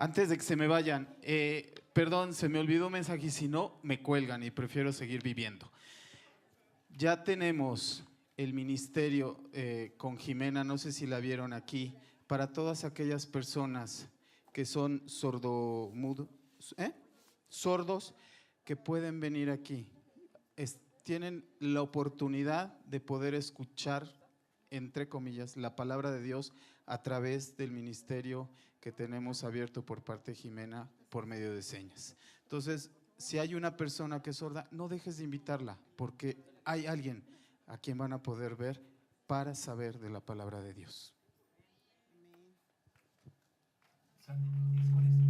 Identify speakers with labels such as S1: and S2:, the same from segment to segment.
S1: Antes de que se me vayan, perdón, se me olvidó un mensaje y si no, me cuelgan y prefiero seguir viviendo. Ya tenemos el ministerio con Jimena, no sé si la vieron aquí, para todas aquellas personas que son sordos, que pueden venir aquí. Tienen la oportunidad de poder escuchar, entre comillas, la palabra de Dios a través del ministerio que tenemos abierto por parte de Jimena por medio de señas. Entonces, si hay una persona que es sorda, no dejes de invitarla, porque hay alguien a quien van a poder ver para saber de la palabra de Dios.
S2: Sandy, ¿es con ese?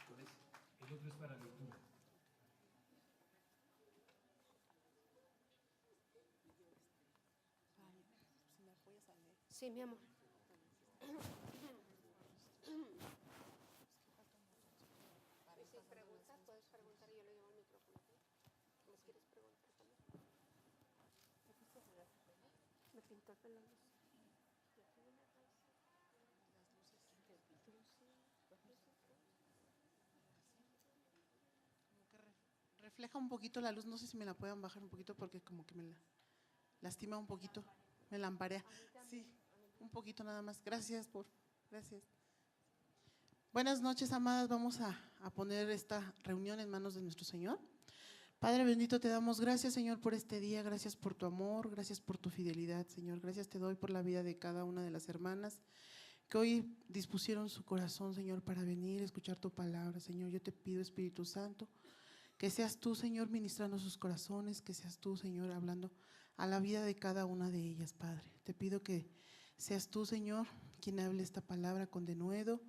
S2: Con ese. El otro es para lectura.
S3: Sí, mi amor. Si preguntas, puedes preguntar y yo le llevo el micrófono. ¿Les quieres preguntar también? Me pintó el pelo.
S4: Refleja un poquito la luz, no sé si me la puedan bajar un poquito porque como que me la lastima un poquito, me lamparea. Sí, un poquito nada más. Gracias. Buenas noches, amadas. Vamos a poner esta reunión en manos de nuestro Señor. Padre bendito, te damos gracias, Señor, por este día. Gracias por tu amor, gracias por tu fidelidad, Señor. Gracias te doy por la vida de cada una de las hermanas que hoy dispusieron su corazón, Señor, para venir a escuchar tu palabra, Señor. Yo te pido, Espíritu Santo, que seas tú, Señor, ministrando sus corazones, que seas tú, Señor, hablando a la vida de cada una de ellas, Padre. Te pido que seas tú, Señor, quien hable esta palabra con denuedo,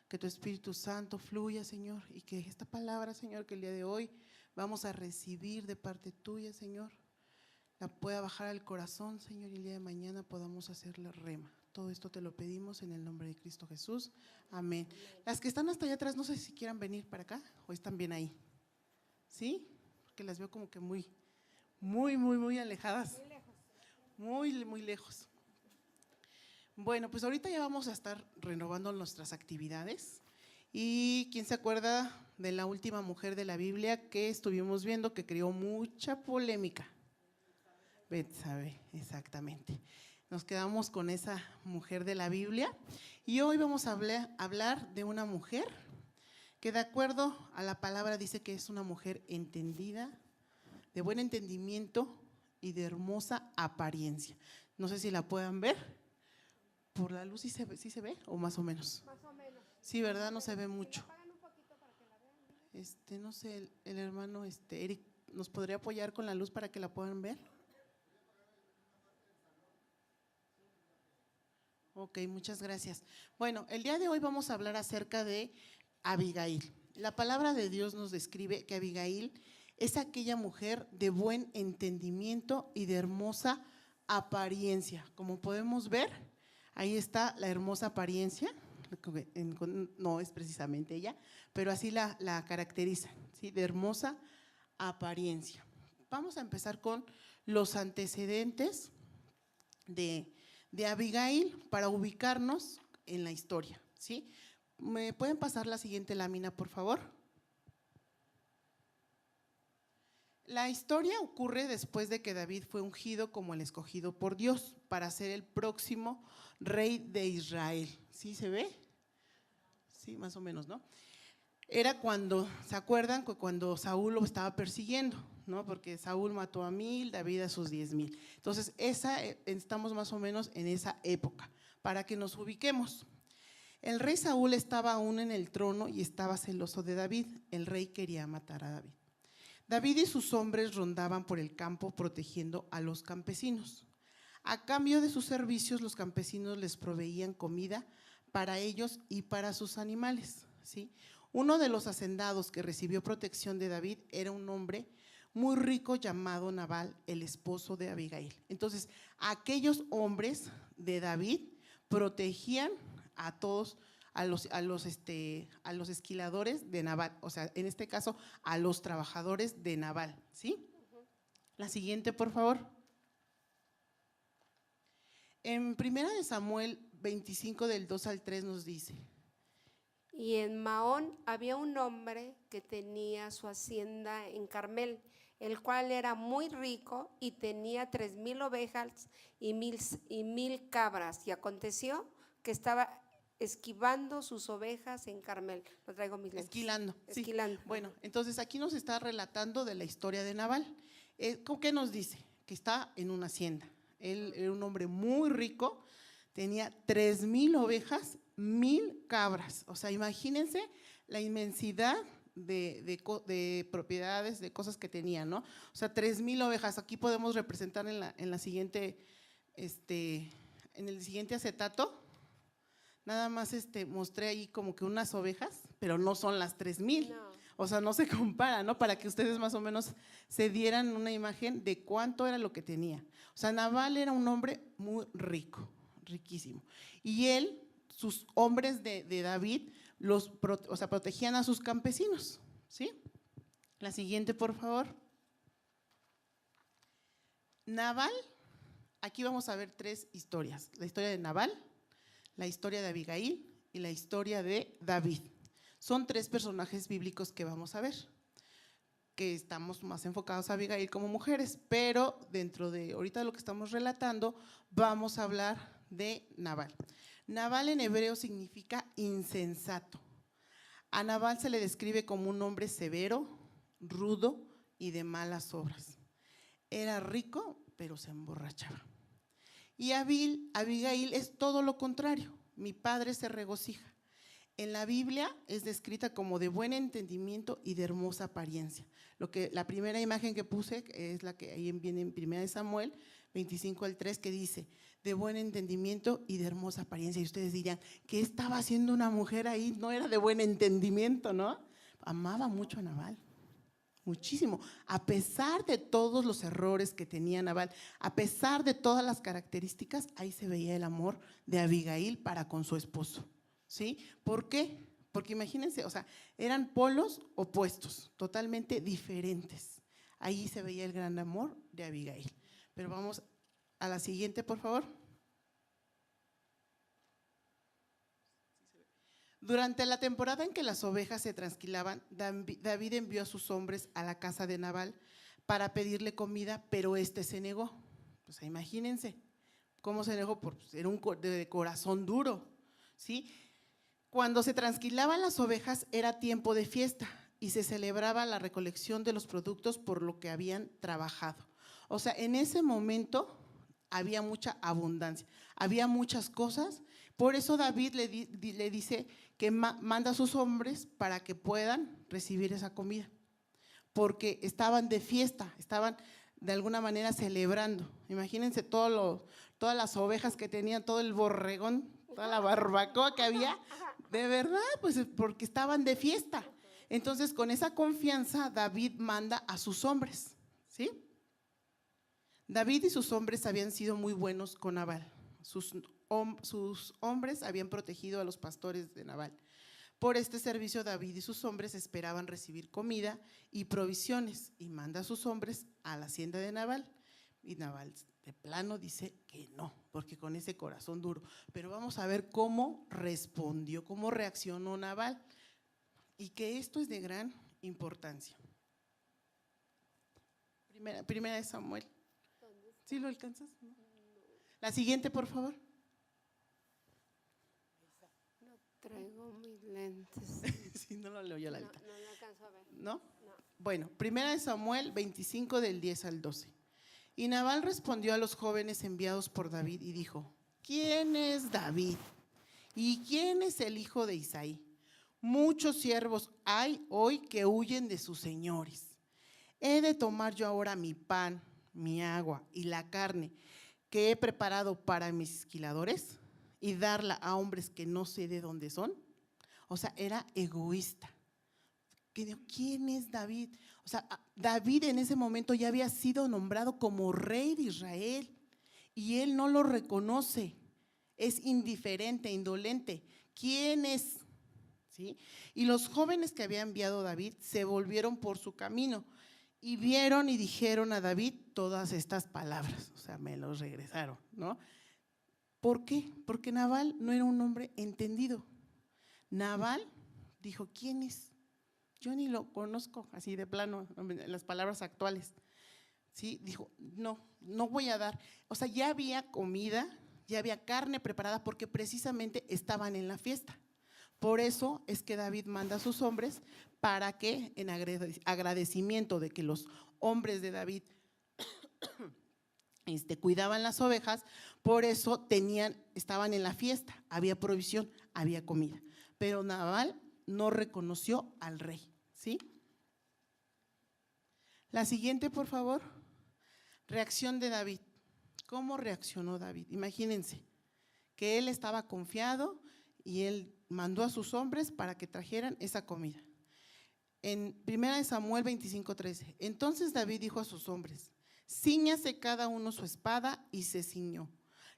S4: que tu Espíritu Santo fluya, Señor, y que esta palabra, Señor, que el día de hoy vamos a recibir de parte tuya, Señor, la pueda bajar al corazón, Señor, y el día de mañana podamos hacerla rema. Todo esto te lo pedimos en el nombre de Cristo Jesús. Amén. Las que están hasta allá atrás, no sé si quieran venir para acá o están bien ahí. ¿Sí? Porque las veo como que muy alejadas. Muy lejos. Bueno, pues ahorita ya vamos a estar renovando nuestras actividades. ¿Y quién se acuerda de la última mujer de la Biblia que estuvimos viendo que creó mucha polémica? Betsabe, exactamente. Nos quedamos con esa mujer de la Biblia y hoy vamos a hablar de una mujer que de acuerdo a la palabra dice que es una mujer entendida, de buen entendimiento y de hermosa apariencia. No sé si la puedan ver. Por la luz sí se ve o más o menos.
S3: Más o menos.
S4: Sí, ¿verdad? No se ve mucho.
S3: Apagan un poquito para que la vean.
S4: No sé, el hermano Eric, ¿nos podría apoyar con la luz para que la puedan ver? Ok, muchas gracias. Bueno, el día de hoy vamos a hablar acerca de Abigail. La palabra de Dios nos describe que Abigail es aquella mujer de buen entendimiento y de hermosa apariencia. Como podemos ver, ahí está la hermosa apariencia, no es precisamente ella, pero así la caracteriza, ¿sí? De hermosa apariencia. Vamos a empezar con los antecedentes de Abigail para ubicarnos en la historia, ¿sí? ¿Me pueden pasar la siguiente lámina, por favor? La historia ocurre después de que David fue ungido como el escogido por Dios para ser el próximo rey de Israel. ¿Sí se ve? Sí, más o menos, ¿no? Era cuando, ¿se acuerdan? Cuando Saúl lo estaba persiguiendo, ¿no? Porque Saúl mató a 1000, David a sus 10,000. Entonces, estamos más o menos en esa época, para que nos ubiquemos. El rey Saúl estaba aún en el trono y estaba celoso de David. El rey quería matar a David. David y sus hombres rondaban por el campo protegiendo a los campesinos. A cambio de sus servicios, los campesinos les proveían comida para ellos y para sus animales, ¿sí? Uno de los hacendados que recibió protección de David era un hombre muy rico llamado Nabal, el esposo de Abigail. Entonces, aquellos hombres de David protegían a todos, a los esquiladores de Nabal, o sea, en este caso, a los trabajadores de Nabal, ¿sí? La siguiente, por favor. En 1 Samuel 25 del 2 al 3 nos dice:
S3: Y en Maón había un hombre que tenía su hacienda en Carmel, el cual era muy rico y tenía 3,000 ovejas y 1,000 cabras. Y aconteció que estaba esquivando sus ovejas en Carmel. Lo traigo mis lentes.
S4: Esquilando. Sí.
S3: Esquilando.
S4: Bueno, entonces aquí nos está relatando de la historia de Nabal. ¿Qué nos dice? Que está en una hacienda. Él era un hombre muy rico, tenía 3,000 ovejas, 1,000 cabras. O sea, imagínense la inmensidad de propiedades, de cosas que tenía, ¿no? O sea, 3,000 ovejas. Aquí podemos representar en la siguiente, en el siguiente acetato. Nada más mostré ahí como que unas ovejas, pero no son las 3,000.
S3: No.
S4: O sea, no se compara, ¿no? Para que ustedes más o menos se dieran una imagen de cuánto era lo que tenía. O sea, Nabal era un hombre muy rico, riquísimo. Y él, sus hombres de David, protegían a sus campesinos, ¿sí? La siguiente, por favor. Nabal, aquí vamos a ver 3 historias. La historia de Nabal, la historia de Abigail y la historia de David. Son 3 personajes bíblicos que vamos a ver, que estamos más enfocados a Abigail como mujeres, pero dentro de ahorita lo que estamos relatando, vamos a hablar de Nabal. Nabal en hebreo significa insensato. A Nabal se le describe como un hombre severo, rudo y de malas obras. Era rico, pero se emborrachaba. Y Abigail es todo lo contrario. Mi padre se regocija. En la Biblia es descrita como de buen entendimiento y de hermosa apariencia. La primera imagen que puse es la que ahí viene en 1 Samuel 25:3, que dice, de buen entendimiento y de hermosa apariencia. Y ustedes dirían, ¿qué estaba haciendo una mujer ahí? No era de buen entendimiento, ¿no? Amaba mucho a Nabal. Muchísimo, a pesar de todos los errores que tenía Nabal, a pesar de todas las características, ahí se veía el amor de Abigail para con su esposo, ¿sí? ¿Por qué? Porque imagínense, o sea, eran polos opuestos, totalmente diferentes. Ahí se veía el gran amor de Abigail. Pero vamos a la siguiente, por favor. Durante la temporada en que las ovejas se trasquilaban, David envió a sus hombres a la casa de Nabal para pedirle comida, pero se negó. Pues imagínense cómo se negó, por ser de corazón duro, ¿sí? Cuando se trasquilaban las ovejas era tiempo de fiesta y se celebraba la recolección de los productos por lo que habían trabajado. O sea, en ese momento había mucha abundancia, había muchas cosas. Por eso David le dice que manda a sus hombres para que puedan recibir esa comida, porque estaban de fiesta, estaban de alguna manera celebrando. Imagínense todas las ovejas que tenían, todo el borregón, toda la barbacoa que había, de verdad, pues porque estaban de fiesta. Entonces, con esa confianza, David manda a sus hombres, ¿sí? David y sus hombres habían sido muy buenos con Nabal. Sus hombres habían protegido a los pastores de Nabal. Por este servicio, David y sus hombres esperaban recibir comida y provisiones, y manda a sus hombres a la hacienda de Nabal. Y Nabal de plano dice que no, porque con ese corazón duro. Pero vamos a ver cómo respondió, cómo reaccionó Nabal, y que esto es de gran importancia. Primera de Samuel. ¿Sí lo alcanzas? ¿No? La siguiente, por favor.
S3: No traigo mis lentes.
S4: Sí, no lo leo yo la alta.
S3: No lo alcanzo a ver.
S4: ¿No?
S3: No.
S4: Bueno, 1 Samuel 25 del 10 al 12. Y Nabal respondió a los jóvenes enviados por David y dijo, ¿quién es David? ¿Y quién es el hijo de Isaí? Muchos siervos hay hoy que huyen de sus señores. ¿He de tomar yo ahora mi pan, mi agua y la carne que he preparado para mis esquiladores y darla a hombres que no sé de dónde son? O sea, era egoísta. ¿Quién es David? O sea, David en ese momento ya había sido nombrado como rey de Israel y él no lo reconoce, es indiferente, indolente. ¿Quién es? ¿Sí? Y los jóvenes que había enviado David se volvieron por su camino y vieron y dijeron a David todas estas palabras, o sea, me los regresaron, ¿no? ¿Por qué? Porque Nabal no era un hombre entendido. Nabal Dijo, ¿quién es? Yo ni lo conozco, así de plano, en las palabras actuales. ¿Sí? Dijo, no voy a dar. O sea, ya había comida, ya había carne preparada porque precisamente estaban en la fiesta. Por eso es que David manda a sus hombres para que, en agradecimiento de que los hombres de David cuidaban las ovejas, por eso estaban en la fiesta, había provisión, había comida. Pero Nabal no reconoció al rey, ¿sí? La siguiente, por favor. Reacción de David. ¿Cómo reaccionó David? Imagínense que él estaba confiado y él mandó a sus hombres para que trajeran esa comida. En 1 Samuel 25:13, entonces David dijo a sus hombres, cíñase cada uno su espada, y se ciñó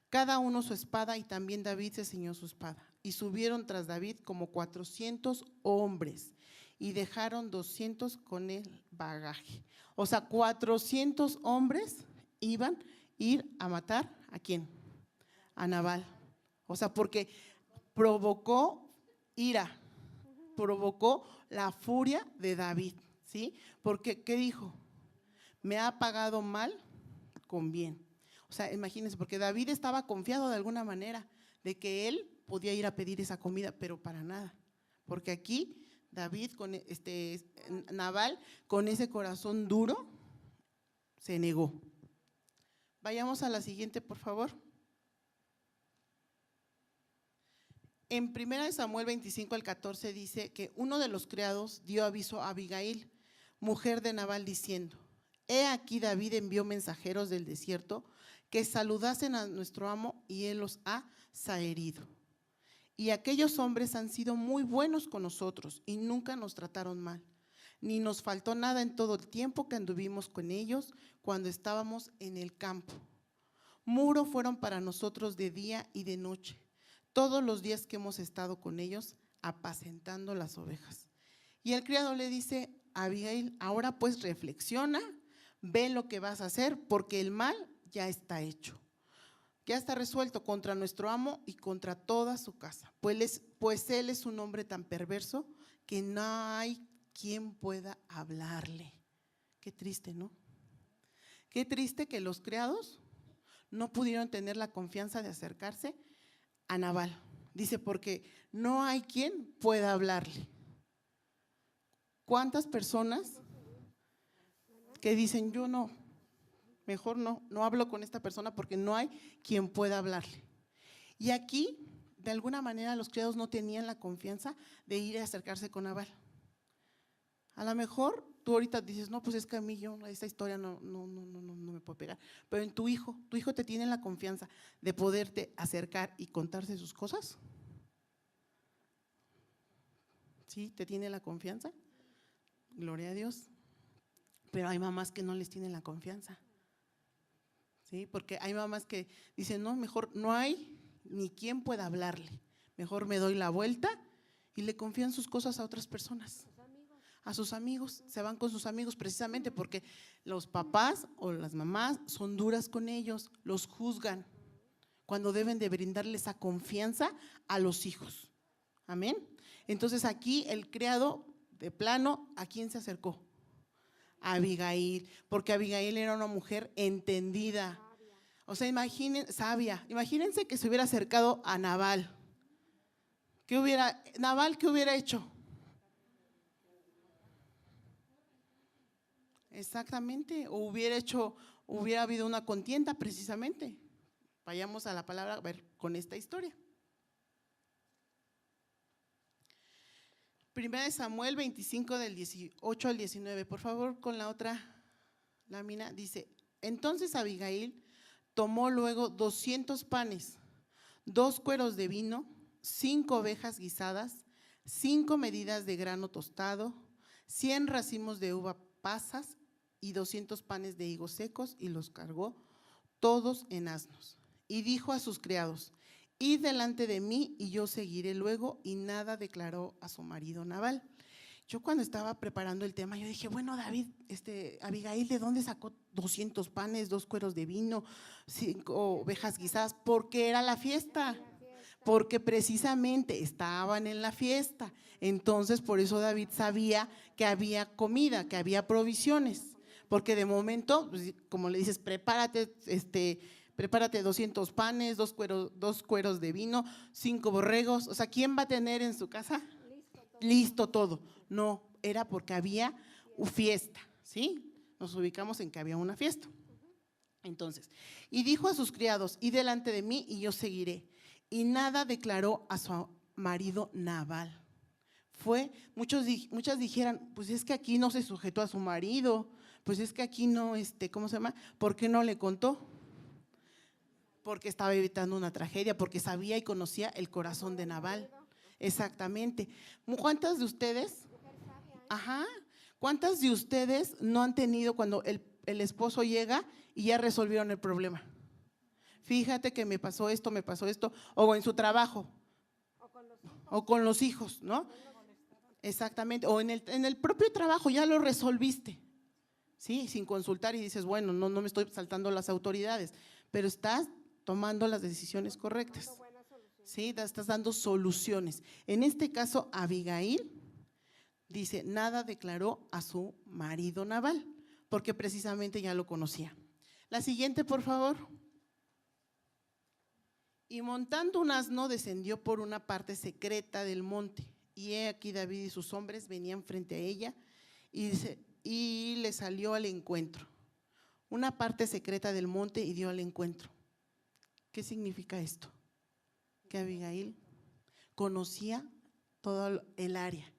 S4: cada uno su espada, y también David se ciñó su espada. Y subieron tras David como 400 hombres y dejaron 200 con el bagaje. O sea, 400 hombres iban a ir a matar ¿a quién? A Nabal. O sea, porque provocó ira, provocó la furia de David, ¿sí? Porque, ¿qué dijo? Me ha pagado mal con bien. O sea, imagínense, porque David estaba confiado de alguna manera de que él podía ir a pedir esa comida, pero para nada. Porque aquí David, Nabal, con ese corazón duro, se negó. Vayamos a la siguiente, por favor. En 1 Samuel 25:14 dice que uno de los criados dio aviso a Abigail, mujer de Nabal, diciendo, he aquí David envió mensajeros del desierto que saludasen a nuestro amo y él los ha zaherido. Y aquellos hombres han sido muy buenos con nosotros y nunca nos trataron mal, ni nos faltó nada en todo el tiempo que anduvimos con ellos cuando estábamos en el campo. Muro fueron para nosotros de día y de noche, todos los días que hemos estado con ellos apacentando las ovejas. Y el criado le dice a Abigail, ahora pues reflexiona, ve lo que vas a hacer, porque el mal ya está hecho. Ya está resuelto contra nuestro amo y contra toda su casa, pues él es un hombre tan perverso que no hay quien pueda hablarle. Qué triste, ¿no? Qué triste que los criados no pudieron tener la confianza de acercarse a Nabal. Dice, porque no hay quien pueda hablarle. ¿Cuántas personas que dicen, yo no, mejor no hablo con esta persona porque no hay quien pueda hablarle? Y aquí, de alguna manera, los criados no tenían la confianza de ir a acercarse con Nabal. A lo mejor tú ahorita dices, no, pues es que a mí esta historia no me puede pegar. Pero en tu hijo te tiene la confianza de poderte acercar y contarse sus cosas. ¿Sí? ¿Te tiene la confianza? Gloria a Dios. Pero hay mamás que no les tienen la confianza. ¿Sí? Porque hay mamás que dicen, no, mejor no hay ni quien pueda hablarle. Mejor me doy la vuelta y le confían sus cosas a otras personas. A sus amigos, se van con sus amigos precisamente porque los papás o las mamás son duras con ellos, los juzgan, cuando deben de brindarle esa confianza a los hijos. Amén. Entonces aquí el criado de plano, ¿a quién se acercó? A Abigail, porque Abigail era una mujer entendida. O sea, sabia. Imagínense que se hubiera acercado a Nabal. Nabal, ¿qué hubiera hecho? Exactamente, o hubiera habido una contienda precisamente. Vayamos a la palabra, a ver, con esta historia. 1 Samuel 25 del 18 al 19, por favor, con la otra lámina, dice, entonces Abigail tomó luego 200 panes, 2 cueros de vino, 5 ovejas guisadas, 5 medidas de grano tostado, 100 racimos de uva pasas y 200 panes de higos secos, y los cargó todos en asnos. Y dijo a sus criados, id delante de mí y yo seguiré luego, y nada declaró a su marido Nabal. Yo cuando estaba preparando el tema, yo dije, bueno, David, Abigail, ¿de dónde sacó 200 panes, 2 cueros de vino, 5 ovejas guisadas? Porque era la fiesta. porque precisamente estaban en la fiesta. Entonces, por eso David sabía que había comida, que había provisiones, porque de momento, pues, como le dices, prepárate, prepárate 200 panes, dos cueros de vino, 5 borregos. O sea, ¿quién va a tener en su casa? Listo todo. No, era porque había fiesta, ¿sí? Nos ubicamos en que había una fiesta. Entonces, y dijo a sus criados: id delante de mí y yo seguiré. Y nada declaró a su marido Nabal. Muchas dijeran: pues es que aquí no se sujetó a su marido, pues es que aquí no, ¿cómo se llama? ¿Por qué no le contó? Porque estaba evitando una tragedia, porque sabía y conocía el corazón de Nabal. Exactamente. ¿Cuántas de ustedes? Ajá. ¿Cuántas de ustedes no han tenido cuando el esposo llega y ya resolvieron el problema? Fíjate que me pasó esto, o en su trabajo, o con los hijos, ¿no? Exactamente, o en el propio trabajo ya lo resolviste, ¿sí? Sin consultar, y dices, bueno, no me estoy saltando las autoridades, pero estás tomando las decisiones correctas, ¿sí? Estás dando soluciones. En este caso, Abigail dice: nada declaró a su marido Nabal, porque precisamente ya lo conocía. La siguiente, por favor. Y montando un asno descendió por una parte secreta del monte, y he aquí David y sus hombres venían frente a ella, y le salió al encuentro. Una parte secreta del monte y dio al encuentro. ¿Qué significa esto? Que Abigail conocía todo el área,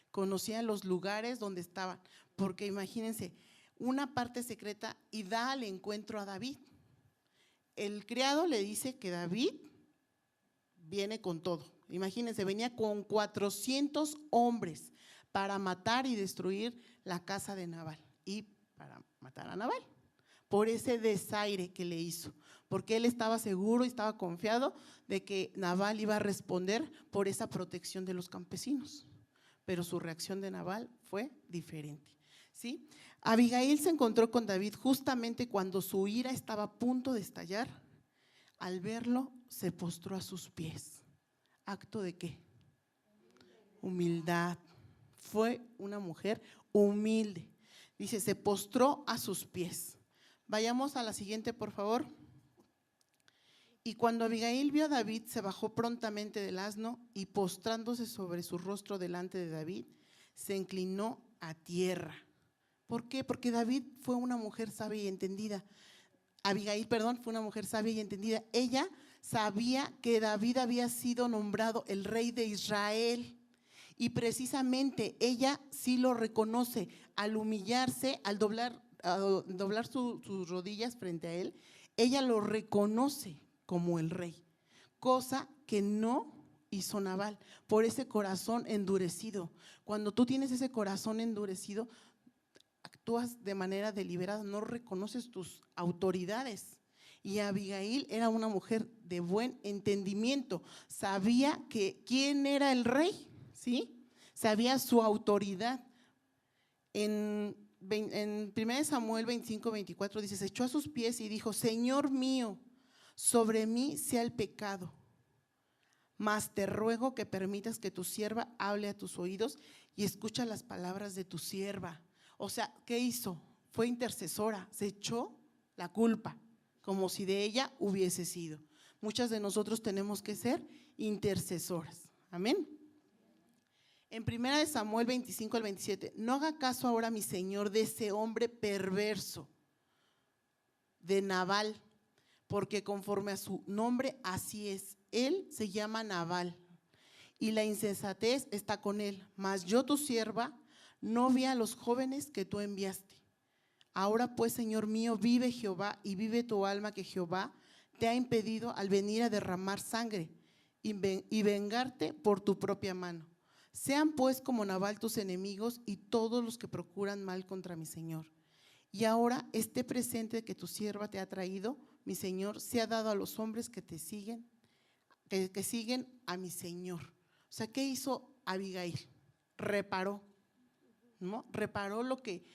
S4: conocía los lugares donde estaban, porque imagínense, una parte secreta y da al encuentro a David. El criado le dice que David viene con todo. Imagínense, venía con 400 hombres para matar y destruir la casa de Nabal y para matar a Nabal, por ese desaire que le hizo, porque él estaba seguro y estaba confiado de que Nabal iba a responder por esa protección de los campesinos, pero su reacción de Nabal fue diferente, ¿sí? Abigail se encontró con David justamente cuando su ira estaba a punto de estallar. Al verlo, se postró a sus pies. ¿Acto de qué? Humildad. Fue una mujer humilde. Dice, se postró a sus pies. Vayamos a la siguiente, por favor. Y cuando Abigail vio a David, se bajó prontamente del asno y postrándose sobre su rostro delante de David, se inclinó a tierra. ¿Por qué? Porque David fue una mujer sabia y entendida. Abigail, perdón, fue una mujer sabia y entendida. Ella sabía que David había sido nombrado el rey de Israel, y precisamente ella sí lo reconoce al humillarse, al doblar sus rodillas frente a él. Ella lo reconoce como el rey, cosa que no hizo Nabal por ese corazón endurecido. Cuando tú tienes ese corazón endurecido, actúas de manera deliberada, no reconoces tus autoridades. Y Abigail era una mujer de buen entendimiento, sabía que quién era el rey, ¿sí? Sabía su autoridad. En 1 Samuel 25:24 dice, se echó a sus pies y dijo: Señor mío, sobre mí sea el pecado, mas te ruego que permitas que tu sierva hable a tus oídos y escucha las palabras de tu sierva. O sea, ¿qué hizo? Fue intercesora, se echó la culpa, como si de ella hubiese sido. Muchas de nosotros tenemos que ser intercesoras. Amén. En 1 Samuel 25:27, no haga caso ahora, mi señor, de ese hombre perverso, de Nabal, porque conforme a su nombre así es. Él se llama Nabal y la insensatez está con él, mas yo tu sierva no vi a los jóvenes que tú enviaste. Ahora pues, Señor mío, vive Jehová y vive tu alma, que Jehová te ha impedido al venir a derramar sangre y vengarte por tu propia mano. Sean pues como Nabal tus enemigos y todos los que procuran mal contra mi Señor. Y ahora este presente que tu sierva te ha traído, mi Señor, se ha dado a los hombres que te siguen, que siguen a mi Señor. O sea, ¿qué hizo Abigail? Reparó, ¿no? Reparó lo que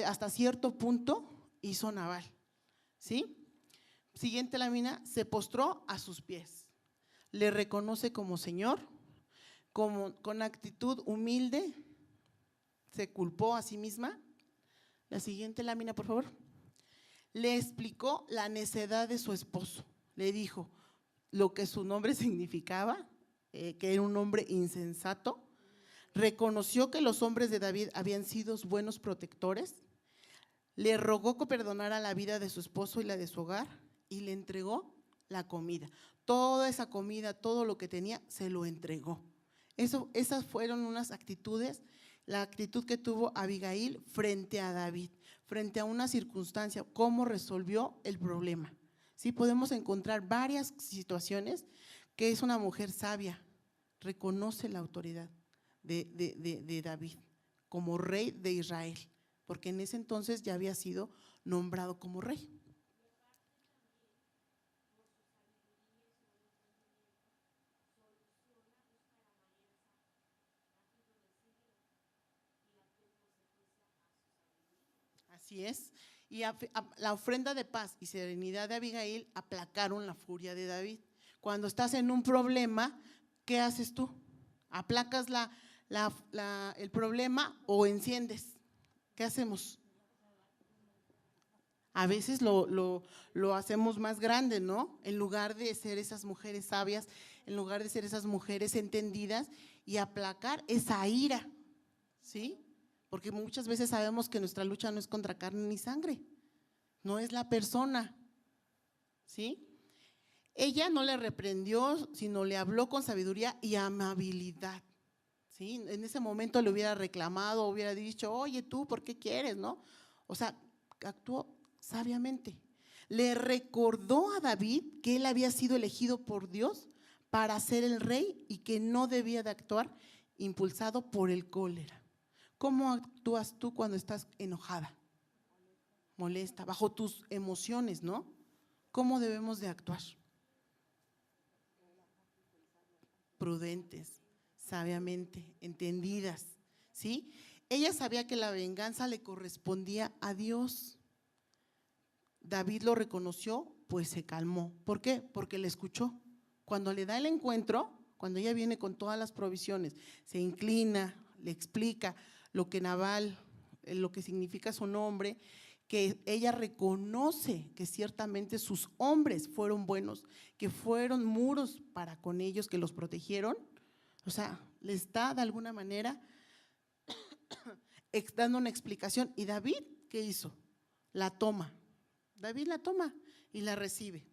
S4: hasta cierto punto hizo Nabal, ¿sí? Siguiente lámina, se postró a sus pies. le reconoce como Señor, con actitud humilde, se culpó a sí misma. La siguiente lámina, por favor. Le explicó la necedad de su esposo. Le dijo lo que su nombre significaba, que era un hombre insensato. Reconoció que los hombres de David habían sido buenos protectores. Le rogó que perdonara la vida de su esposo y la de su hogar y le entregó la comida. Toda esa comida, todo lo que tenía, se lo entregó. Esas fueron unas actitudes, la actitud que tuvo Abigail frente a David, frente a una circunstancia, cómo resolvió el problema. Sí, podemos encontrar varias situaciones que es una mujer sabia, reconoce la autoridad de David como rey de Israel, porque en ese entonces ya había sido nombrado como rey. Así es. Y la ofrenda de paz y serenidad de Abigail aplacaron la furia de David. Cuando estás en un problema, ¿qué haces tú? ¿Aplacas el problema o enciendes? ¿Qué hacemos? A veces lo hacemos más grande, ¿no? En lugar de ser esas mujeres sabias, en lugar de ser esas mujeres entendidas y aplacar esa ira, ¿sí? Porque muchas veces sabemos que nuestra lucha no es contra carne ni sangre, no es la persona, ¿sí? Ella no le reprendió, sino le habló con sabiduría y amabilidad, ¿sí? En ese momento le hubiera reclamado, hubiera dicho, oye tú, ¿por qué quieres, no? O sea, actuó sabiamente. Le recordó a David que él había sido elegido por Dios para ser el rey y que no debía de actuar impulsado por el cólera. ¿Cómo actúas tú cuando estás enojada, molesta, bajo tus emociones, no? ¿Cómo debemos de actuar? Prudentes, sabiamente, entendidas, ¿sí? Ella sabía que la venganza le correspondía a Dios. David lo reconoció, pues se calmó. ¿Por qué? Porque le escuchó. Cuando le da el encuentro, cuando ella viene con todas las provisiones, se inclina, le explica lo que Nabal, lo que significa su nombre, que ella reconoce que ciertamente sus hombres fueron buenos, que fueron muros para con ellos, que los protegieron. O sea, les da de alguna manera dando una explicación. ¿Y David qué hizo? La toma. David la toma y la recibe.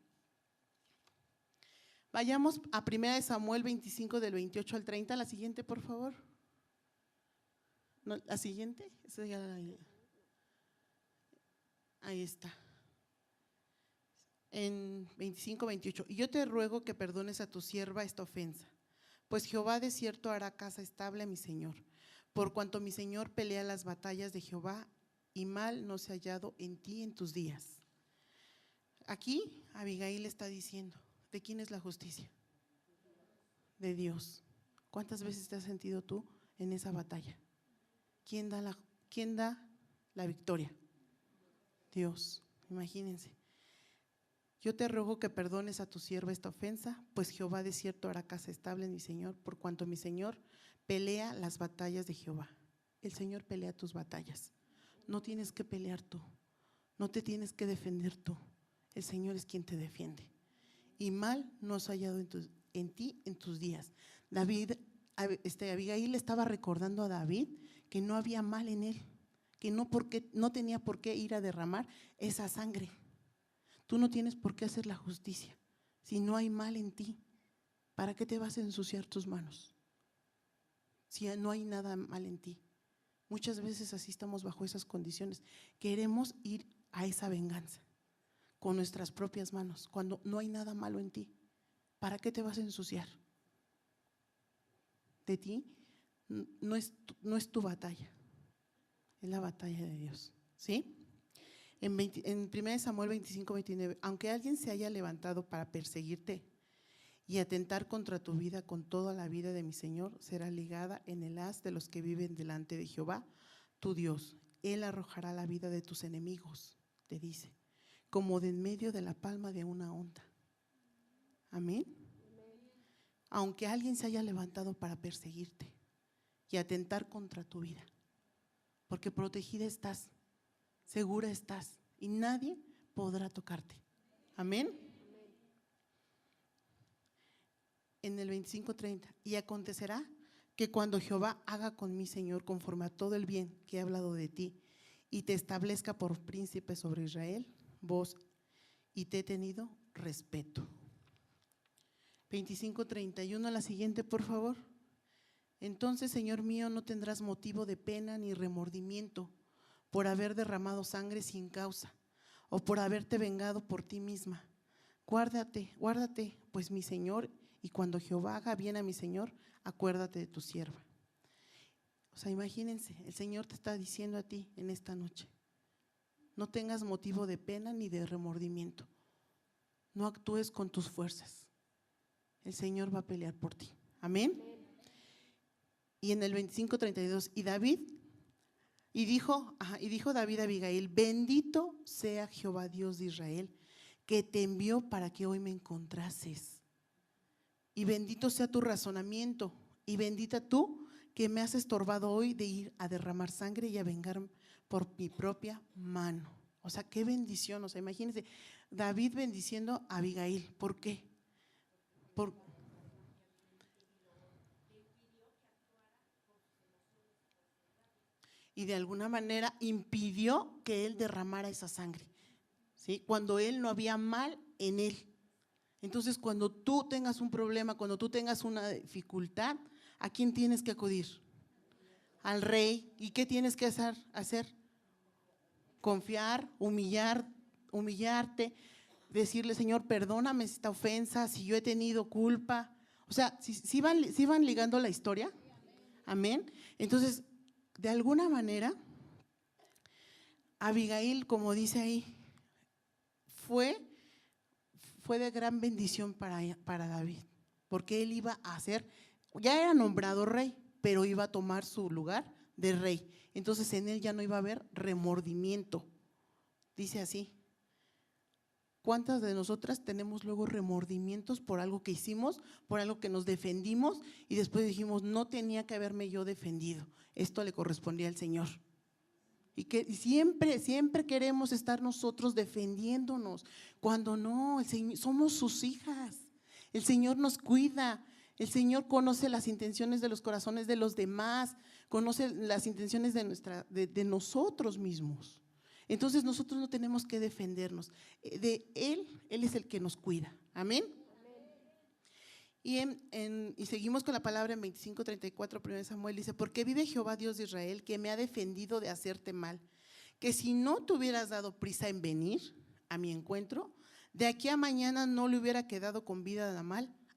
S4: Vayamos a 1 Samuel 25 del 28 al 30, la siguiente por favor. No, la siguiente, ahí está. En 25, 28. Y yo te ruego que perdones a tu sierva esta ofensa, pues Jehová de cierto hará casa estable a mi señor, por cuanto mi señor pelea las batallas de Jehová y mal no se ha hallado en ti en tus días. Aquí Abigail está diciendo, ¿de quién es la justicia? De Dios. ¿Cuántas veces te has sentido tú en esa batalla? ¿Quién da la victoria? Dios, imagínense. Yo te ruego que perdones a tu sierva esta ofensa, pues Jehová de cierto hará casa estable en mi Señor, por cuanto mi Señor pelea las batallas de Jehová. El Señor pelea tus batallas. No tienes que pelear tú, no te tienes que defender tú. El Señor es quien te defiende. Y mal no has hallado en ti en tus días. Abigail estaba recordando a David que no había mal en él, que no tenía por qué ir a derramar esa sangre. Tú no tienes por qué hacer la justicia si no hay mal en ti. ¿Para qué te vas a ensuciar tus manos si no hay nada mal en ti? Muchas veces así estamos bajo esas condiciones. Queremos ir a esa venganza con nuestras propias manos cuando no hay nada malo en ti. ¿Para qué te vas a ensuciar? De ti no es tu batalla, es la batalla de Dios, ¿sí? En 1 Samuel 25, 29, aunque alguien se haya levantado para perseguirte y atentar contra tu vida con toda la vida de mi Señor, será ligada en el haz de los que viven delante de Jehová, tu Dios. Él arrojará la vida de tus enemigos, te dice, como de en medio de la palma de una onda. Amén. aunque alguien se haya levantado para perseguirte y atentar contra tu vida, porque protegida estás, segura estás y nadie podrá tocarte. Amén. En el 25:30, y acontecerá que cuando Jehová haga con mi Señor conforme a todo el bien que he hablado de ti y te establezca por príncipe sobre Israel, vos, y te he tenido respeto. 25:31, la siguiente, por favor. Entonces, Señor mío, no tendrás motivo de pena ni remordimiento por haber derramado sangre sin causa o por haberte vengado por ti misma. Guárdate, pues mi Señor, y cuando Jehová haga bien a mi Señor, acuérdate de tu sierva. O sea, imagínense, el Señor te está diciendo a ti en esta noche, no tengas motivo de pena ni de remordimiento, no actúes con tus fuerzas, el Señor va a pelear por ti. Amén. Y en el 25:32, y dijo David a Abigail, bendito sea Jehová Dios de Israel, que te envió para que hoy me encontrases. Y bendito sea tu razonamiento, y bendita tú que me has estorbado hoy de ir a derramar sangre y a vengar por mi propia mano. O sea, qué bendición. O sea, imagínense, David bendiciendo a Abigail. ¿Por qué? Y de alguna manera impidió que él derramara esa sangre, ¿sí? Cuando él no había mal en él. Entonces, cuando tú tengas un problema, cuando tú tengas una dificultad, ¿a quién tienes que acudir? Al rey. ¿Y qué tienes que hacer? Confiar, humillarte, decirle, Señor, perdóname esta ofensa, si yo he tenido culpa. O sea, si van ligando la historia. Amén. Entonces, de alguna manera, Abigail, como dice ahí, fue de gran bendición para David, porque él iba a ser, ya era nombrado rey, pero iba a tomar su lugar de rey. Entonces en él ya no iba a haber remordimiento. Dice así, ¿cuántas de nosotras tenemos luego remordimientos por algo que hicimos, por algo que nos defendimos y después dijimos, no tenía que haberme yo defendido, esto le correspondía al Señor? Y que siempre queremos estar nosotros defendiéndonos, cuando no, somos sus hijas, el Señor nos cuida, el Señor conoce las intenciones de los corazones de los demás, conoce las intenciones de nosotros mismos. Entonces nosotros no tenemos que defendernos, de Él es el que nos cuida. Amén. Y seguimos con la palabra en 25:34, 1 Samuel dice, porque vive Jehová Dios de Israel, que me ha defendido de hacerte mal, que si no te hubieras dado prisa en venir a mi encuentro, de aquí a mañana no le hubiera quedado con vida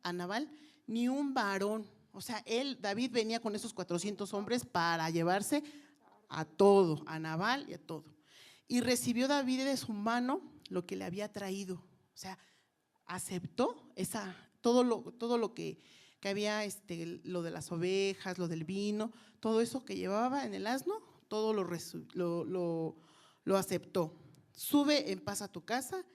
S4: a Nabal ni un varón. O sea, David venía con esos 400 hombres para llevarse a todo, a Nabal y a todo. Y recibió David de su mano lo que le había traído. O sea, aceptó todo lo que había, lo de las ovejas, lo del vino, todo eso que llevaba en el asno, todo lo aceptó. Sube en paz a tu casa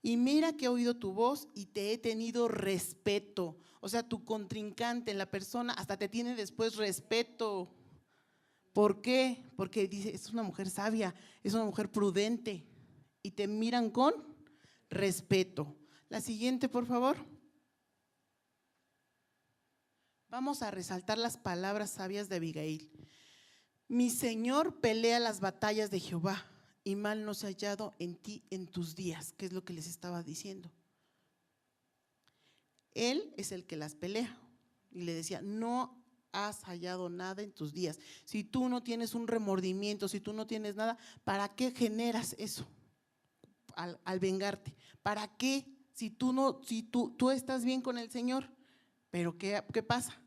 S4: y mira que he oído tu voz y te he tenido respeto. O sea, tu contrincante, la persona, hasta te tiene después respeto. ¿Por qué? Porque dice, es una mujer sabia, es una mujer prudente y te miran con respeto. La siguiente, por favor. Vamos a resaltar las palabras sabias de Abigail. Mi Señor pelea las batallas de Jehová y mal no se ha hallado en ti en tus días, que es lo que les estaba diciendo. Él es el que las pelea y le decía, no has hallado nada en tus días. Si tú no tienes un remordimiento, si tú no tienes nada, ¿para qué generas eso al vengarte? ¿Para qué? Si tú estás bien con el Señor, pero ¿qué pasa?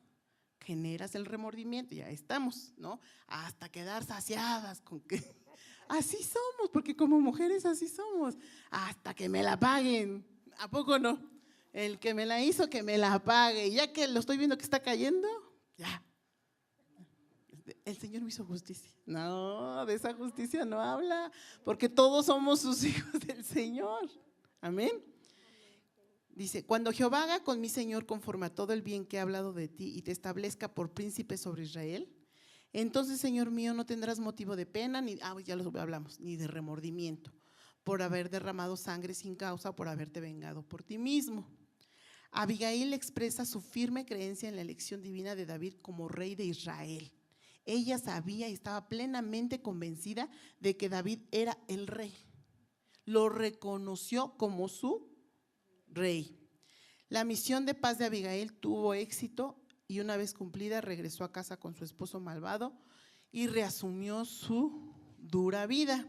S4: Generas el remordimiento, ya estamos, ¿no? Hasta quedar saciadas con que así somos, porque como mujeres así somos, hasta que me la paguen. ¿A poco no? El que me la hizo, que me la pague, y ya que lo estoy viendo que está cayendo, ya. El Señor me hizo justicia. No, de esa justicia no habla, porque todos somos sus hijos del Señor. Amén. Dice, cuando Jehová haga con mi Señor conforme a todo el bien que he hablado de ti y te establezca por príncipe sobre Israel, entonces, Señor mío, no tendrás motivo de pena, ya lo hablamos, ni de remordimiento, por haber derramado sangre sin causa, por haberte vengado por ti mismo. Abigail expresa su firme creencia en la elección divina de David como rey de Israel. Ella sabía y estaba plenamente convencida de que David era el rey. Lo reconoció como su rey. La misión de paz de Abigail tuvo éxito y una vez cumplida regresó a casa con su esposo malvado y reasumió su dura vida.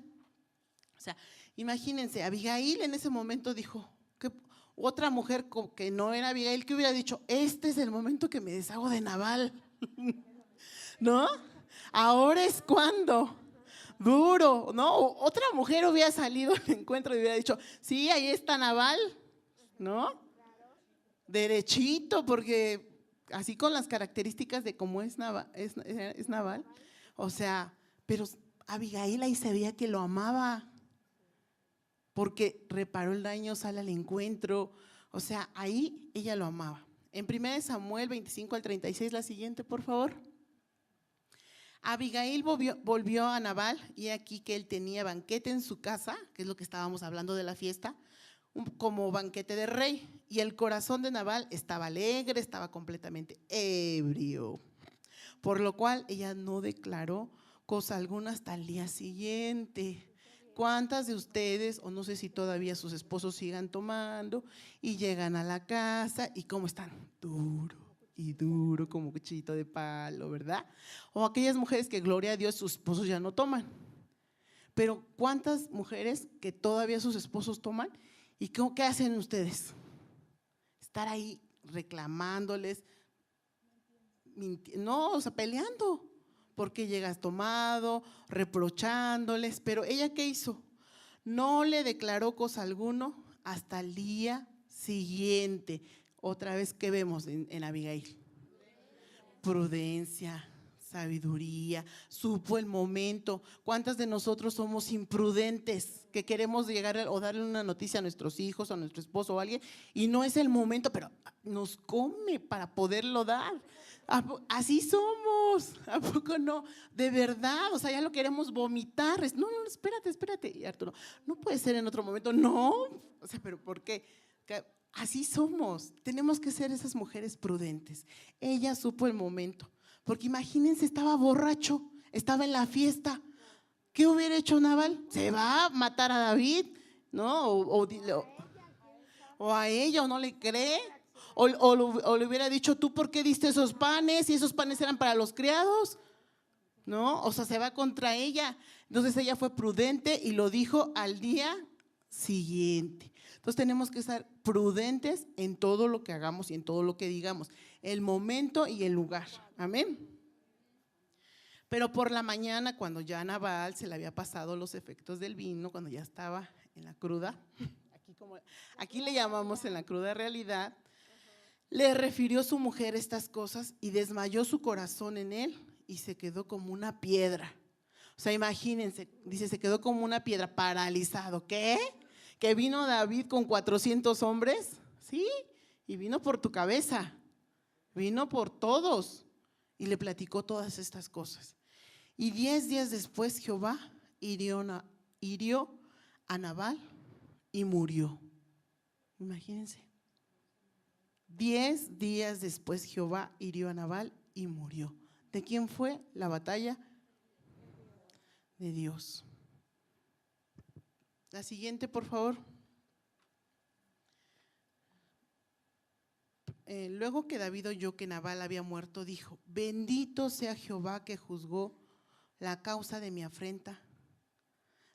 S4: O sea, imagínense, Abigail en ese momento dijo, que otra mujer que no era Abigail, que hubiera dicho, este es el momento que me deshago de Nabal, ¿no? Ahora es cuando, duro, ¿no? Otra mujer hubiera salido al encuentro y hubiera dicho, sí, ahí está Nabal, ¿no? Derechito, porque así con las características de cómo es Nabal, o sea, pero Abigail ahí se veía que lo amaba, porque reparó el daño, sale al encuentro, o sea, ahí ella lo amaba. En 1 Samuel 25 al 36, la siguiente, por favor. Abigail volvió a Nabal y aquí que él tenía banquete en su casa, que es lo que estábamos hablando de la fiesta, como banquete de rey, y el corazón de Nabal estaba alegre, estaba completamente ebrio, por lo cual ella no declaró cosa alguna hasta el día siguiente. ¿Cuántas de ustedes, o no sé si todavía sus esposos sigan tomando y llegan a la casa y cómo están? Duro y duro como cuchillito de palo, ¿verdad? O aquellas mujeres que, gloria a Dios, sus esposos ya no toman. Pero ¿cuántas mujeres que todavía sus esposos toman? ¿Y qué hacen ustedes? Estar ahí reclamándoles, no, o sea, peleando, porque llegas tomado, reprochándoles. Pero ella, ¿qué hizo? No le declaró cosa alguno hasta el día siguiente. Otra vez, ¿qué vemos en Abigail? Prudencia, sabiduría, supo el momento. ¿Cuántas de nosotros somos imprudentes que queremos llegar o darle una noticia a nuestros hijos, a nuestro esposo o a alguien y no es el momento, pero nos come para poderlo dar? Así somos, ¿a poco no? De verdad, o sea, ya lo queremos vomitar. No, espérate. Y Arturo, no puede ser en otro momento, no. O sea, pero ¿por qué? Así somos, tenemos que ser esas mujeres prudentes. Ella supo el momento. Porque imagínense, estaba borracho, estaba en la fiesta. ¿Qué hubiera hecho Nabal? Se va a matar a David, ¿no? O a ella, o no le cree. O le hubiera dicho, ¿tú por qué diste esos panes? Y esos panes eran para los criados, ¿no? O sea, se va contra ella. Entonces ella fue prudente y lo dijo al día siguiente. Entonces tenemos que ser prudentes en todo lo que hagamos y en todo lo que digamos, el momento y el lugar. Amén. Pero por la mañana, cuando ya a Nabal se le había pasado los efectos del vino, cuando ya estaba en la cruda, aquí le llamamos en la cruda realidad, le refirió su mujer estas cosas y desmayó su corazón en él y se quedó como una piedra. O sea, imagínense, dice, se quedó como una piedra, paralizado. ¿Qué? ¿Que vino David con 400 hombres? Sí, y vino por tu cabeza, vino por todos y le platicó todas estas cosas. Y 10 días después Jehová hirió a Nabal y murió. Imagínense. 10 días después Jehová hirió a Nabal y murió. ¿De quién fue la batalla? De Dios. La siguiente, por favor. Luego que David oyó que Nabal había muerto, dijo: bendito sea Jehová que juzgó la causa de mi afrenta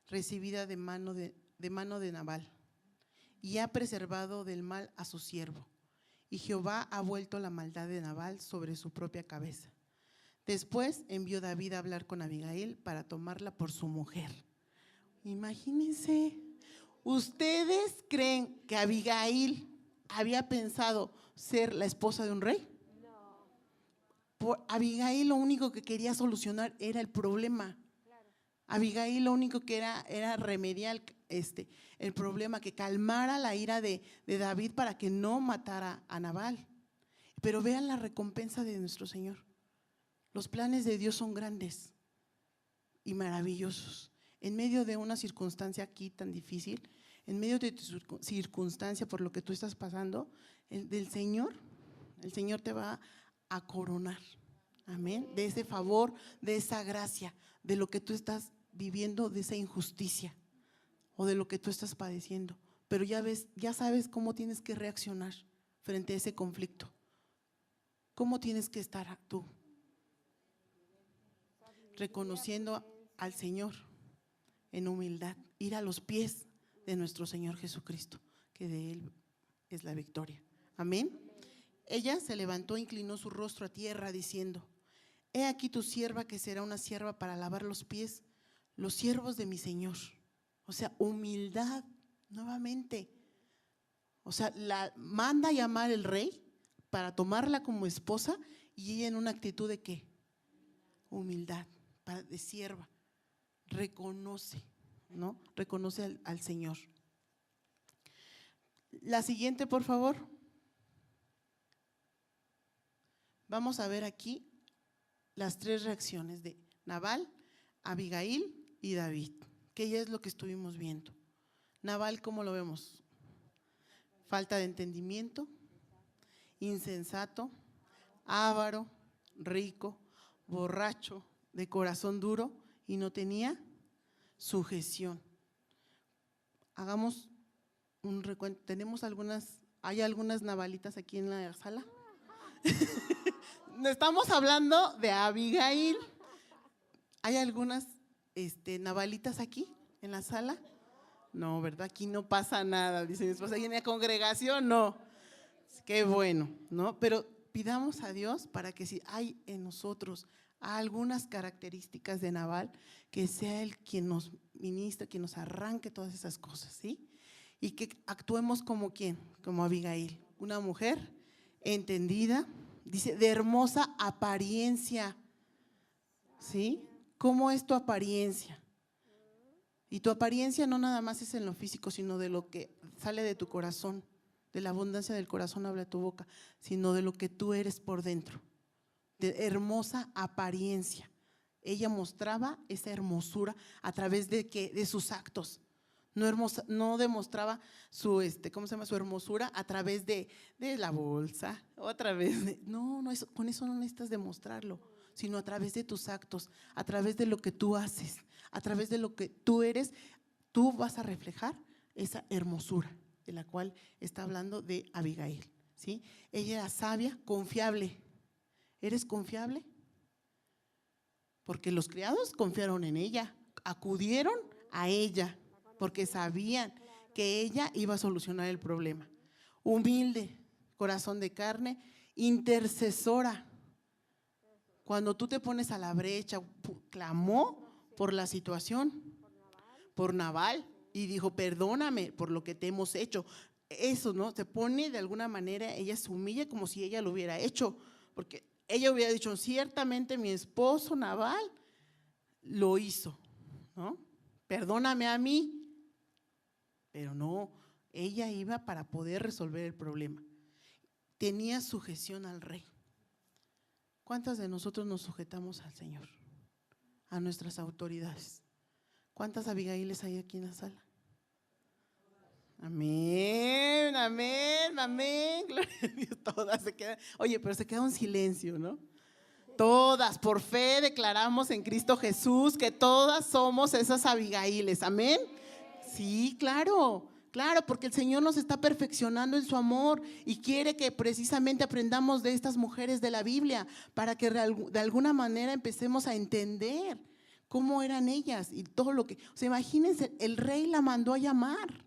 S4: recibida de mano de Nabal y ha preservado del mal a su siervo. Y Jehová ha vuelto la maldad de Nabal sobre su propia cabeza. Después envió David a hablar con Abigail para tomarla por su mujer. Imagínense, ¿ustedes creen que Abigail había pensado ser la esposa de un rey? No. Abigail lo único que quería solucionar era el problema. Abigail lo único que era remediar el problema, que calmara la ira de David para que no matara a Nabal. Pero vean la recompensa de nuestro Señor. Los planes de Dios son grandes y maravillosos. En medio de una circunstancia aquí tan difícil, en medio de tu circunstancia por lo que tú estás pasando, el Señor te va a coronar. Amén. De ese favor, de esa gracia, de lo que tú estás viviendo, de esa injusticia o de lo que tú estás padeciendo. Pero ya sabes cómo tienes que reaccionar frente a ese conflicto. ¿Cómo tienes que estar tú? Reconociendo al Señor en humildad, ir a los pies de nuestro Señor Jesucristo, que de Él es la victoria. Amén. Ella se levantó, inclinó su rostro a tierra diciendo: he aquí tu sierva, que será una sierva para lavar los pies, los siervos de mi Señor. O sea, humildad nuevamente. O sea, la manda a llamar el rey para tomarla como esposa, y ella en una actitud de ¿qué? Humildad, de sierva. Reconoce, ¿no? Reconoce al Señor. La siguiente, por favor. Vamos a ver aquí las 3 reacciones de Nabal, Abigail y David, que ya es lo que estuvimos viendo. Nabal, ¿cómo lo vemos? Falta de entendimiento, insensato, avaro, rico, borracho, de corazón duro y no tenía sujeción. Hagamos un recuento. ¿Hay algunas nabalitas aquí en la sala? Estamos hablando de Abigail. ¿Hay algunas nabalitas aquí en la sala? No, ¿verdad? Aquí no pasa nada, dice mi esposa. ¿Y en la congregación? No. Qué bueno, ¿no? Pero pidamos a Dios para que si hay en nosotros algunas características de Nabal, que sea Él quien nos ministre, quien nos arranque todas esas cosas, ¿sí? Y que actuemos como ¿quién? Como Abigail, una mujer entendida, dice, de hermosa apariencia, ¿sí? ¿Cómo es tu apariencia? Y tu apariencia no nada más es en lo físico, sino de lo que sale de tu corazón. De la abundancia del corazón habla tu boca, sino de lo que tú eres por dentro. De hermosa apariencia. Ella mostraba esa hermosura a través de ¿qué? De sus actos. No demostraba su su hermosura a través de la bolsa, o a través de, no, con eso no necesitas demostrarlo, sino a través de tus actos, a través de lo que tú haces, a través de lo que tú eres, tú vas a reflejar esa hermosura de la cual está hablando de Abigail, ¿sí? Ella era sabia, confiable. ¿Eres confiable? Porque los criados confiaron en ella, acudieron a ella, porque sabían que ella iba a solucionar el problema. Humilde, corazón de carne, intercesora. Cuando tú te pones a la brecha, clamó por la situación, por Nabal, y dijo: perdóname por lo que te hemos hecho. Eso, ¿no? Se pone de alguna manera, ella se humilla como si ella lo hubiera hecho, porque ella hubiera dicho: ciertamente mi esposo Nabal lo hizo, ¿no? Perdóname a mí. Pero no, ella iba para poder resolver el problema. Tenía sujeción al rey. ¿Cuántas de nosotros nos sujetamos al Señor? A nuestras autoridades. ¿Cuántas Abigaíles hay aquí en la sala? Amén, amén, amén. Gloria a Dios. Todas se quedan. Oye, pero se queda un silencio, ¿no? Todas, por fe declaramos en Cristo Jesús que todas somos esas Abigaíles. Amén. Sí, claro, claro, porque el Señor nos está perfeccionando en su amor y quiere que precisamente aprendamos de estas mujeres de la Biblia para que de alguna manera empecemos a entender cómo eran ellas y todo lo que… O sea, imagínense, el rey la mandó a llamar.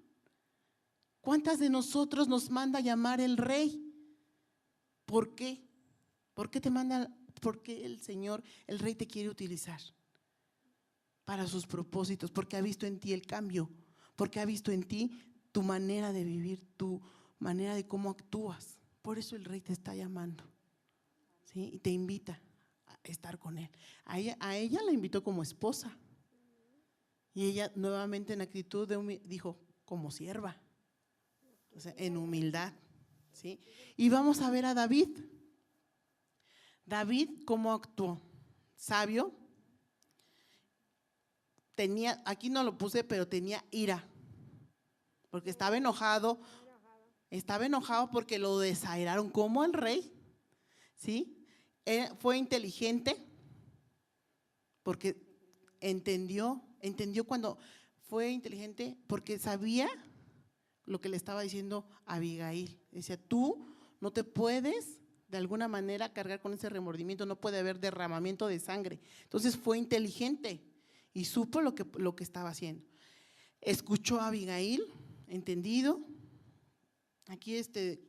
S4: ¿Cuántas de nosotros nos manda a llamar el rey? ¿Por qué? ¿Por qué te manda? Porque el Señor, el rey te quiere utilizar para sus propósitos, porque ha visto en ti el cambio, porque ha visto en ti tu manera de vivir, tu manera de cómo actúas. Por eso el rey te está llamando, ¿sí? Y te invita a estar con él. A ella la invitó como esposa, Y ella nuevamente en actitud dijo, como sierva, o sea, en humildad, ¿sí? Y vamos a ver a David. David, ¿cómo actuó? Sabio. Tenía, aquí no lo puse, pero tenía ira, porque estaba enojado porque lo desairaron como el rey, ¿sí? Fue inteligente, porque entendió cuando fue inteligente, porque sabía lo que le estaba diciendo Abigail. Decía, tú no te puedes de alguna manera cargar con ese remordimiento, no puede haber derramamiento de sangre. Entonces fue inteligente y supo lo que estaba haciendo. Escuchó a Abigail, entendido. Aquí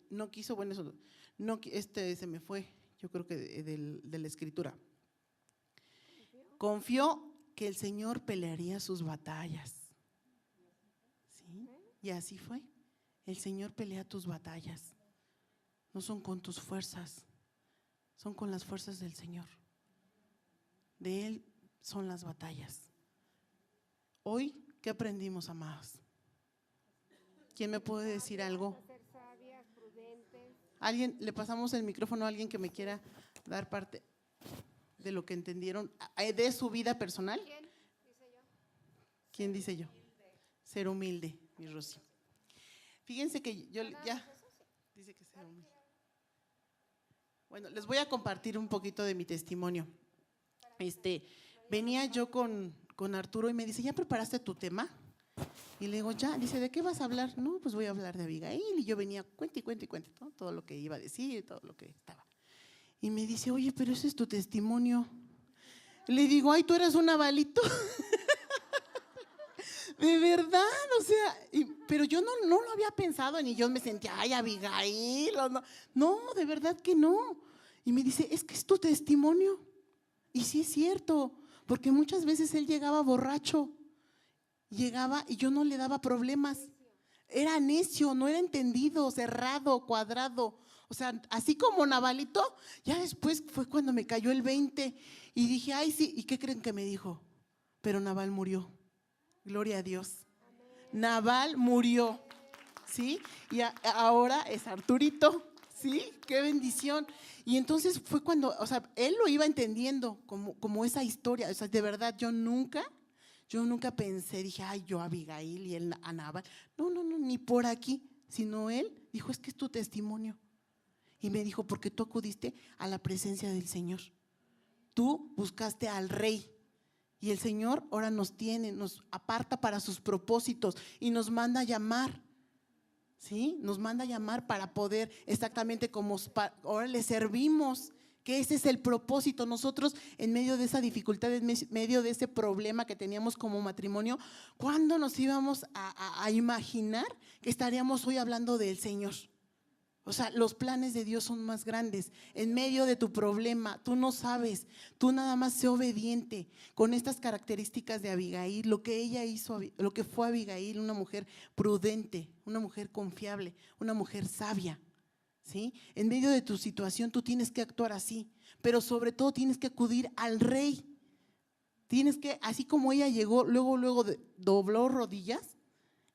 S4: no quiso, bueno, eso no, se me fue, yo creo que de la escritura. Confió que el Señor pelearía sus batallas. ¿Sí? Y así fue. El Señor pelea tus batallas. No son con tus fuerzas, son con las fuerzas del Señor. De Él son las batallas. Hoy, ¿qué aprendimos, amados? ¿Quién me puede decir algo? ¿Alguien? Le pasamos el micrófono a alguien que me quiera dar parte de lo que entendieron de su vida personal. ¿Quién dice yo? Ser humilde, mi Rosy. Fíjense que yo ya dice que ser humilde. Bueno, les voy a compartir un poquito de mi testimonio. Venía yo con Arturo y me dice, ¿ya preparaste tu tema? Y le digo, ya. Dice, ¿de qué vas a hablar? No, pues voy a hablar de Abigail. Y yo venía, cuente, ¿no? Todo lo que iba a decir, todo lo que estaba. Y me dice, oye, pero ese es tu testimonio. Le digo, ay, tú eras un Nabalito. De verdad, o sea, pero yo no lo había pensado, ni yo me sentía, ay, Abigail, no, de verdad que no. Y me dice, es que es tu testimonio. Y sí es cierto, porque muchas veces él llegaba borracho, llegaba y yo no le daba problemas. Era necio, no era entendido, cerrado, cuadrado. O sea, así como Nabalito, ya después fue cuando me cayó el 20 y dije, ay, sí, ¿y qué creen que me dijo? Pero Nabal murió. Gloria a Dios. Nabal murió, ¿sí? Y ahora es Arturito, ¿sí? Qué bendición. Y entonces fue cuando, o sea, él lo iba entendiendo como esa historia. O sea, de verdad, yo nunca pensé, dije, ay, yo Abigail y él a Nabal. No, ni por aquí, sino él dijo, es que es tu testimonio. Y me dijo, porque tú acudiste a la presencia del Señor. Tú buscaste al Rey. Y el Señor ahora nos aparta para sus propósitos y nos manda a llamar, ¿sí? Nos manda a llamar para poder, exactamente como ahora le servimos, que ese es el propósito. Nosotros en medio de esa dificultad, en medio de ese problema que teníamos como matrimonio, ¿cuándo nos íbamos a imaginar que estaríamos hoy hablando del Señor? O sea, los planes de Dios son más grandes. En medio de tu problema, tú no sabes, tú nada más sé obediente con estas características de Abigail, lo que ella hizo, lo que fue Abigail, una mujer prudente, una mujer confiable, una mujer sabia, ¿sí? En medio de tu situación tú tienes que actuar así, pero sobre todo tienes que acudir al Rey. Tienes que, así como ella llegó, luego dobló rodillas,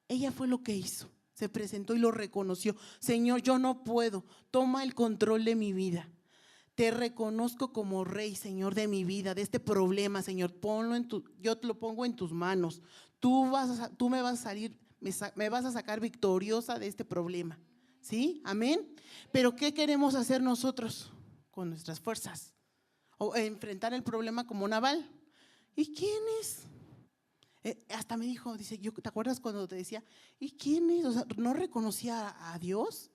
S4: ella fue lo que hizo. Se presentó y lo reconoció. Señor, yo no puedo, toma el control de mi vida. Te reconozco como Rey, Señor, de mi vida, de este problema, Señor. Yo te lo pongo en tus manos. Tú me vas a sacar victoriosa de este problema. ¿Sí? Amén. Pero ¿qué queremos hacer nosotros con nuestras fuerzas? O enfrentar el problema como Nabal. ¿Y quién es? Hasta me dijo, dice, ¿te acuerdas cuando te decía, ¿y quién es? O sea, no reconocía a Dios.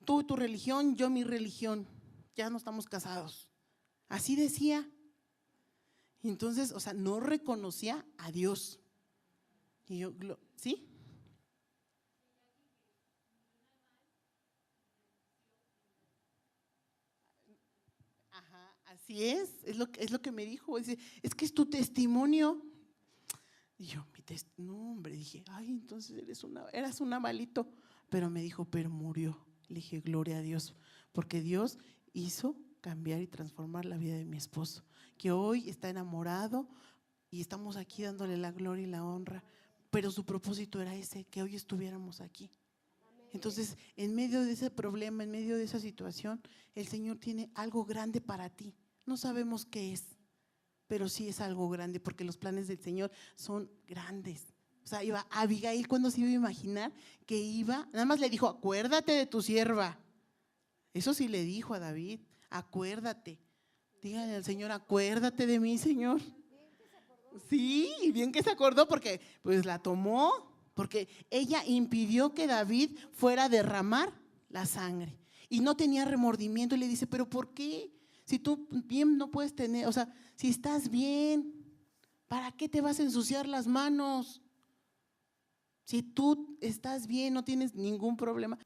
S4: Tú tu religión, yo mi religión, ya no estamos casados. Así decía. Y entonces, o sea, no reconocía a Dios. Y yo, ¿sí? Ajá, así es lo que me dijo. Es que es tu testimonio. Y yo, no, hombre, dije, ay, entonces eras un Nabalito. Pero me dijo, pero murió. Le dije, gloria a Dios, porque Dios hizo cambiar y transformar la vida de mi esposo, que hoy está enamorado y estamos aquí dándole la gloria y la honra, pero su propósito era ese, que hoy estuviéramos aquí. Entonces, en medio de ese problema, en medio de esa situación, el Señor tiene algo grande para ti. No sabemos qué es, pero sí es algo grande, porque los planes del Señor son grandes. O sea, Abigail, ¿cuándo se iba a imaginar que iba? Nada más le dijo, acuérdate de tu sierva. Eso sí le dijo a David, acuérdate. Díganle al Señor, acuérdate de mí, Señor. Sí, bien que se acordó, porque pues la tomó, porque ella impidió que David fuera a derramar la sangre y no tenía remordimiento. Y le dice, pero ¿por qué? Si tú bien no puedes tener, o sea, si estás bien, ¿para qué te vas a ensuciar las manos? Si tú estás bien, no tienes ningún problema,